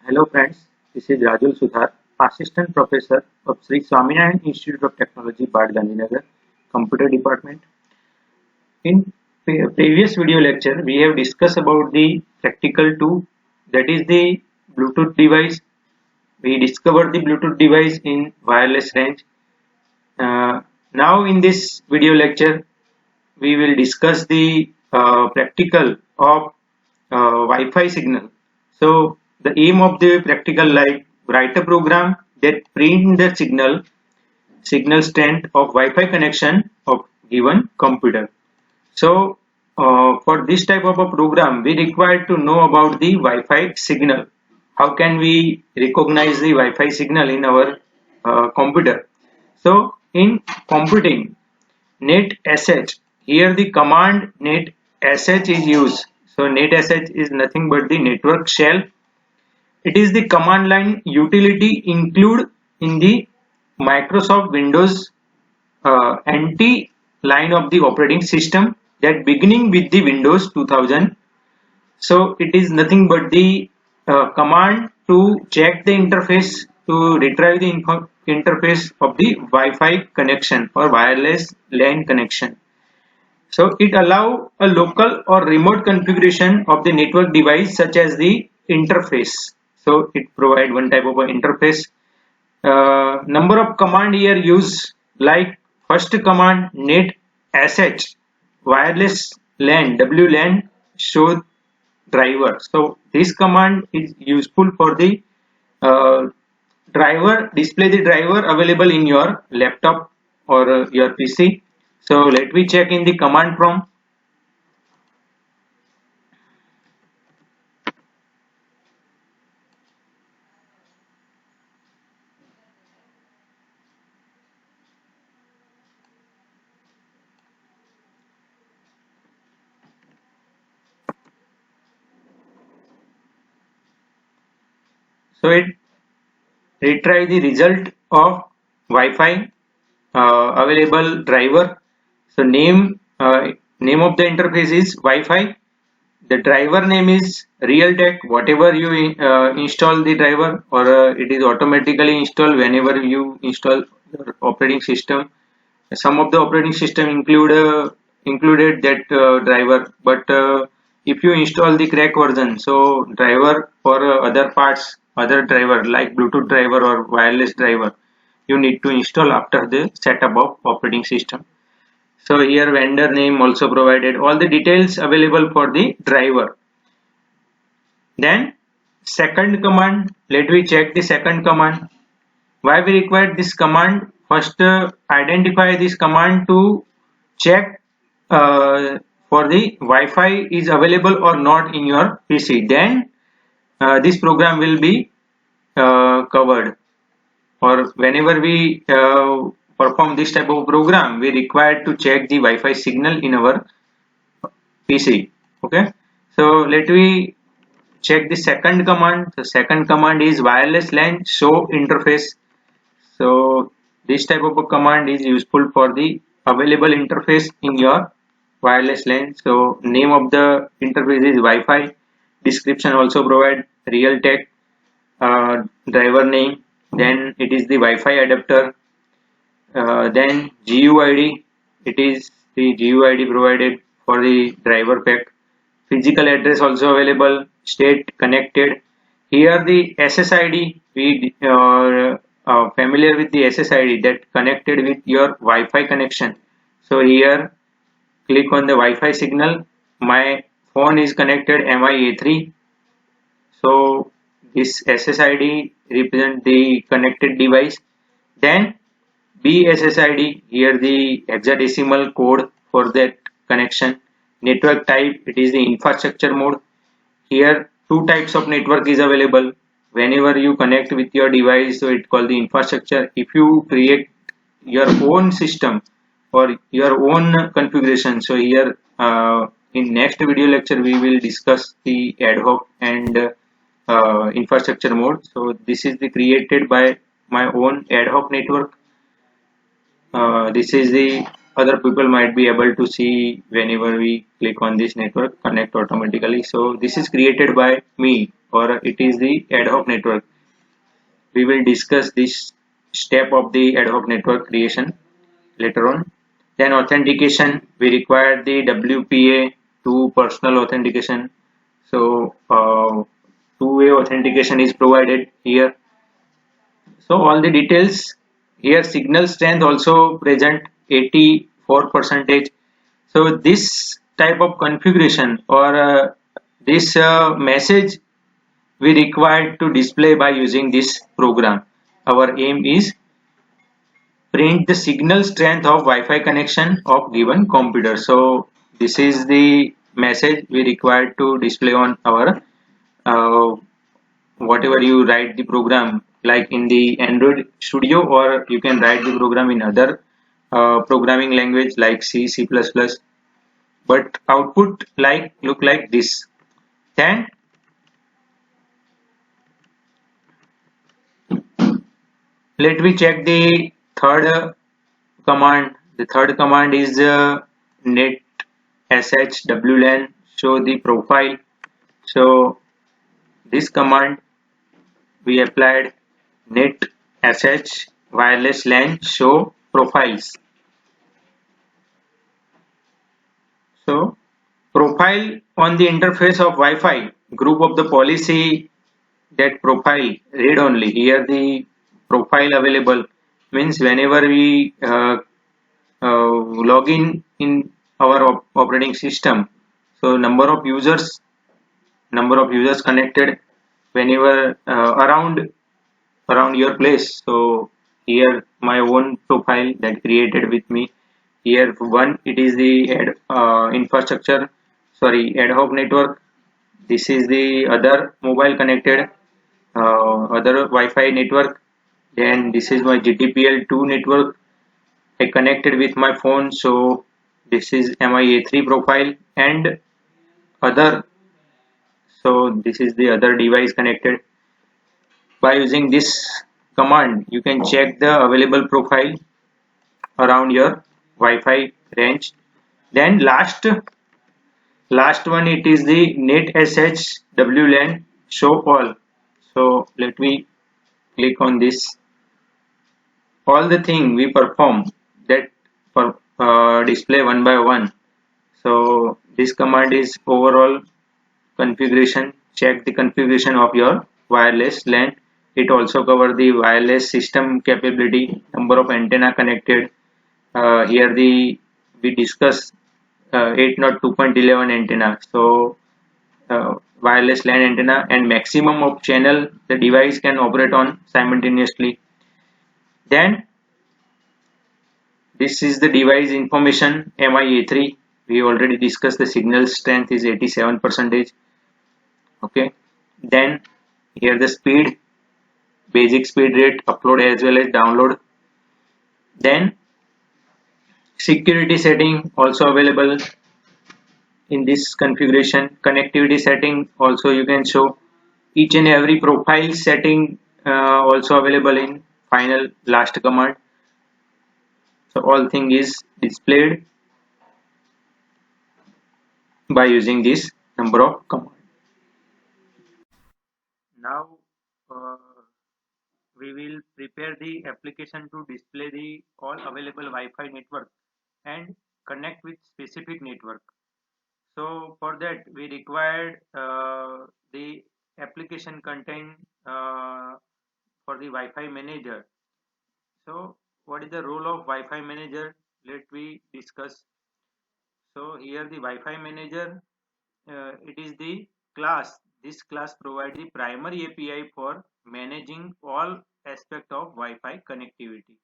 Hello friends, this is Rajul Sudhar, Assistant Professor of Sri Swaminarayan Institute of Technology, Bad Gandhinagar, Computer Department. In previous video lecture, we have discussed about the practical 2, that is the Bluetooth device. We discovered the Bluetooth device in wireless range. Now in this video lecture, we will discuss the practical of Wi-Fi signal. So the aim of the practical, like write a program that print the signal strength of Wi-Fi connection of given computer. So for this type of a program, we require to know about the Wi-Fi signal. How can we recognize the Wi-Fi signal in our computer? So in computing, net sh, here the command net sh is used. So net sh is nothing but the network shell. It is the command line utility included in the Microsoft Windows NT line of the operating system that beginning with the Windows 2000. So it is nothing but the command to check the interface, to retrieve the interface of the Wi-Fi connection or wireless LAN connection. So it allows a local or remote configuration of the network device such as the interface. So it provides one type of an interface. Number of command here used, like first command net sh wireless LAN WLAN show driver. So this command is useful for the uh, driver, display the driver available in your laptop or your PC. So let me check in the command prompt. So it retrieve the result of Wi-Fi available driver. So name of the interface is Wi-Fi. The driver name is Realtek. Whatever you install the driver, or it is automatically installed whenever you install your operating system. Some of the operating system included that driver, but if you install the crack version, so driver for other parts, other driver like Bluetooth driver or wireless driver, you need to install after the setup of operating system. So here vendor name also provided, all the details available for the driver. Then second command, let me check the second command. Why we require this command? First identify this command to check for the Wi-Fi is available or not in your PC. Then this program will be covered, or whenever we perform this type of program, we require to check the Wi-Fi signal in our PC. Okay, so let me check the second command. The second command is wireless LAN show interface. So this type of a command is useful for the available interface in your wireless LAN. So name of the interface is Wi-Fi. Description also provide Realtek driver name. Then it is the Wi-Fi adapter. Then GUID. It is the GUID provided for the driver pack. Physical address also available. State connected. Here the SSID, we familiar with the SSID that connected with your Wi-Fi connection. So here click on the Wi-Fi signal. My phone is connected MIA3. So this SSID represent the connected device. Then BSSID, here the hexadecimal code for that connection. Network type, it is the infrastructure mode. Here two types of network is available. Whenever you connect with your device, so it called the infrastructure. If you create your own system or your own configuration, so here in next video lecture we will discuss the ad hoc and infrastructure mode. So this is the created by my own ad hoc network. This is the other people might be able to see whenever we click on this network connect automatically. So this is created by me or it is the ad hoc network. We will discuss this step of the ad hoc network creation later on. Then authentication, we require the WPA to personal authentication. So two-way authentication is provided here. So all the details here, signal strength also present 84 percentage. So this type of configuration or this message we required to display by using this program. Our aim is print the signal strength of Wi-Fi connection of given computer. So this is the message we required to display on our uh, whatever you write the program, like in the Android Studio, or you can write the program in other programming language like C, C++, but output like look like this. Then let me check the third command. The third command is net shwlan show the profile. So this command we applied net sh wireless LAN show profiles. So profile on the interface of Wi-Fi group of the policy, that profile read only. Here the profile available means whenever we log in our operating system, so number of users connected whenever around your place. So here my own profile that created with me. Here one, it is the infrastructure, sorry, ad hoc network. This is the other mobile connected other Wi-Fi network. Then this is my GTPL2 network I connected with my phone. So this is MIA3 profile and other. So this is the other device connected. By using this command, you can check the available profile around your Wi-Fi range. Then last one, it is the net sh wlan show all. So let me click on this. All the thing we perform that for display one by one. So this command is overall configuration. Check the configuration of your wireless LAN. It also covers the wireless system capability, number of antenna connected. Here we discuss 802.11 antenna. So wireless LAN antenna and maximum of channel the device can operate on simultaneously. Then this is the device information MIA3. We already discussed the signal strength is 87 percentage. Okay. Then here the speed, basic speed rate, upload as well as download. Then security setting also available in this configuration. Connectivity setting also you can show. Each and every profile setting also available in final last command. So all thing is displayed by using this number of command. Now uh, we will prepare the application to display the all available Wi-Fi network and connect with specific network. So for that we required the application contain for the Wi-Fi manager. So what is the role of Wi-Fi manager? Let we discuss. So here the Wi-Fi manager, it is the class. This class provides the primary API for managing all aspect of Wi-Fi connectivity.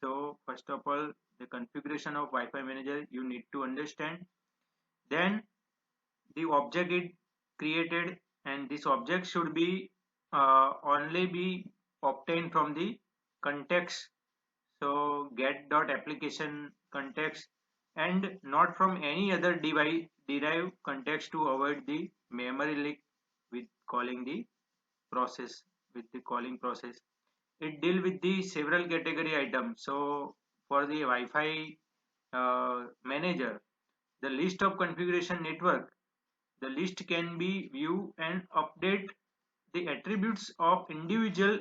So first of all, the configuration of Wi-Fi manager you need to understand. Then the object is created, and this object should be only be obtained from the context. So get.application context and not from any other device derived context to avoid the memory leak with calling the process with the calling process. It deal with the several category items. So for the Wi-Fi manager, the list of configuration network, the list can be view and update attributes of individual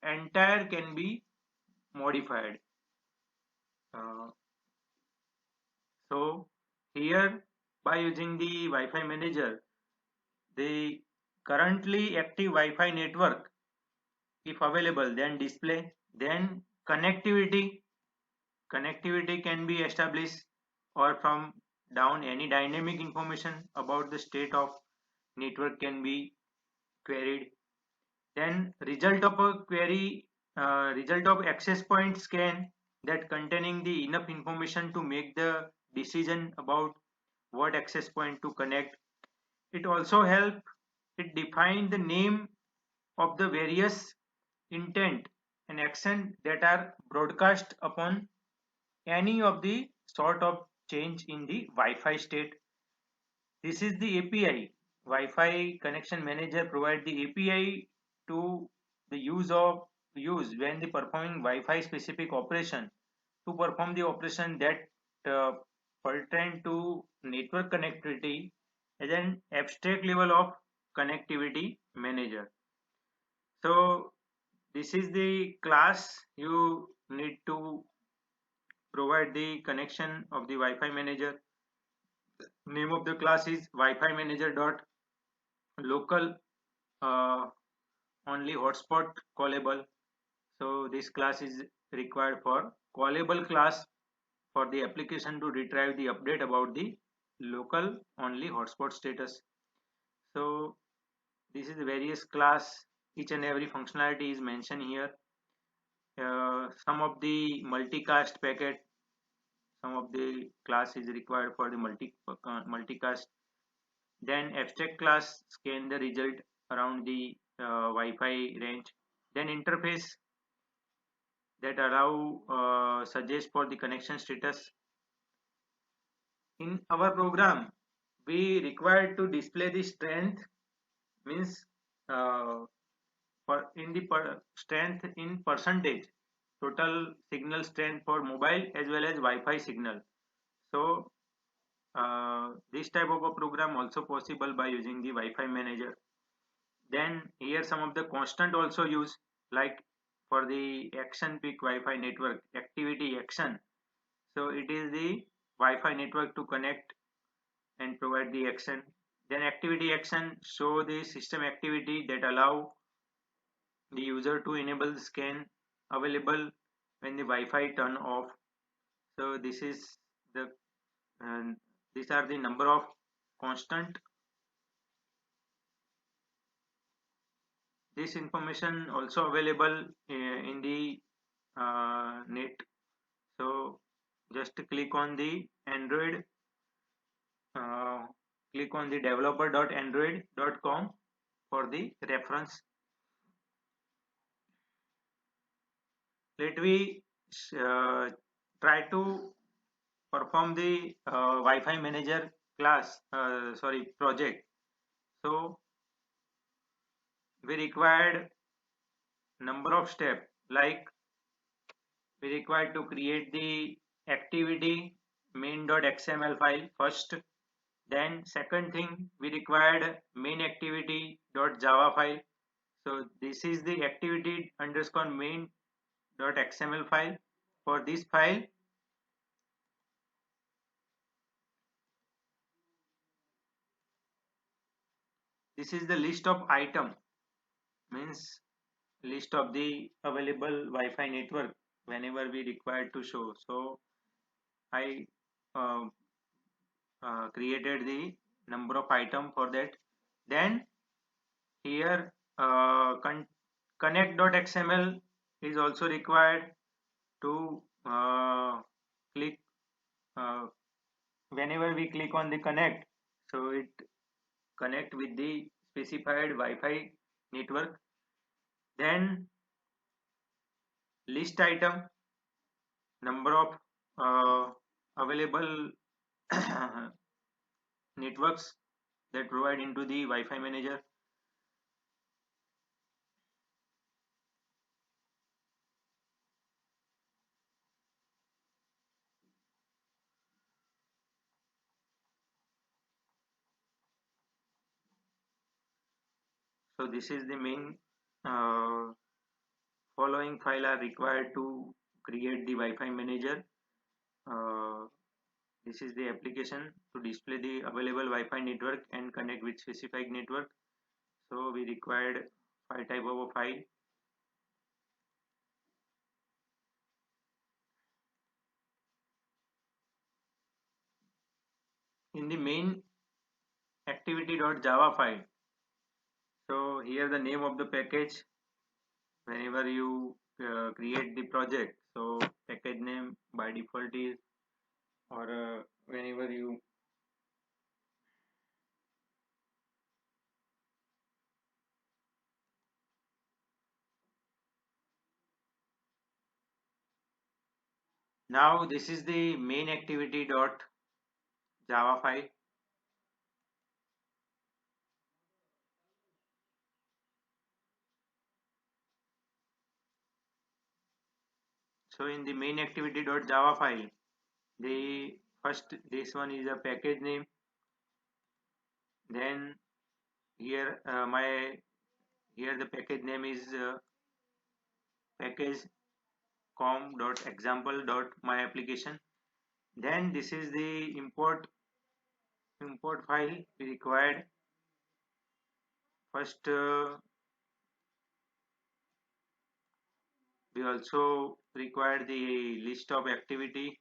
entire can be modified. Uh, so here, by using the Wi-Fi manager, the currently active Wi-Fi network, if available, then display, then connectivity can be established, or from down any dynamic information about the state of network can be queried. Then result of access point scan that containing the enough information to make the decision about what access point to connect. It also help it define the name of the various intent and action that are broadcast upon any of the sort of change in the Wi-Fi state. This is the API. Wi-Fi connection manager provide the API to the use when the performing Wi-Fi specific operation to perform the operation that uh, pertain to network connectivity as an abstract level of connectivity manager. So this is the class you need to provide the connection of the Wi-Fi manager. Name of the class is Wi-Fi manager dot local uh, only hotspot callable. So this class is required for callable class for the application to retrieve the update about the local only hotspot status. So this is the various class, each and every functionality is mentioned here. Some of the multicast packet, some of the class is required for the multicast. Then abstract class scan the result around the Wi-Fi range. Then interface that allow suggest for the connection status. In our program, we required to display the strength, means uh, in the strength in percentage, total signal strength for mobile as well as Wi-Fi signal. So this type of a program also possible by using the Wi-Fi manager. Then here some of the constant also use, like for the action peak Wi-Fi network activity action. So it is the Wi-Fi network to connect and provide the action. Then activity action show the system activity that allow the user to enable the scan available when the Wi-Fi turn off. So this is the these are the number of constant. This information also available in the net. So just click on the Android, uh, click on the developer.android.com for the reference. Let we try to perform the Wi-Fi manager class, sorry, project. So we required number of steps, like we required to create the activity main.xml file first. Then second thing, we required main activity.java file. So this is the activity underscore main.xml file. For this file, this is the list of item, means list of the available Wi-Fi network whenever we require to show. So I uh, created the number of item for that. Then here connect.xml is also required to click uh, whenever we click on the connect, so it connect with the specified Wi-Fi network. Then list item, number of available networks that provide into the Wi-Fi manager. So this is the main following file are required to create the Wi-Fi manager. This is the application to display the available Wi-Fi network and connect with specified network. So we required file type of a file. In the main activity.java file, so here the name of the package whenever you create the project. So package name by default is, or whenever you now this is the main activity.java file. So in the main activity.java file, the first this one is a package name. Then here here the package name is package com.example.my application. Then this is the import file we required. First we also require the list of activity.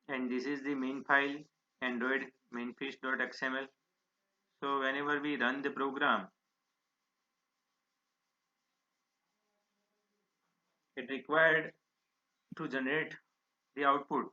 And this is the main file, Android mainfish.xml. So whenever we run the program, it required to generate the output.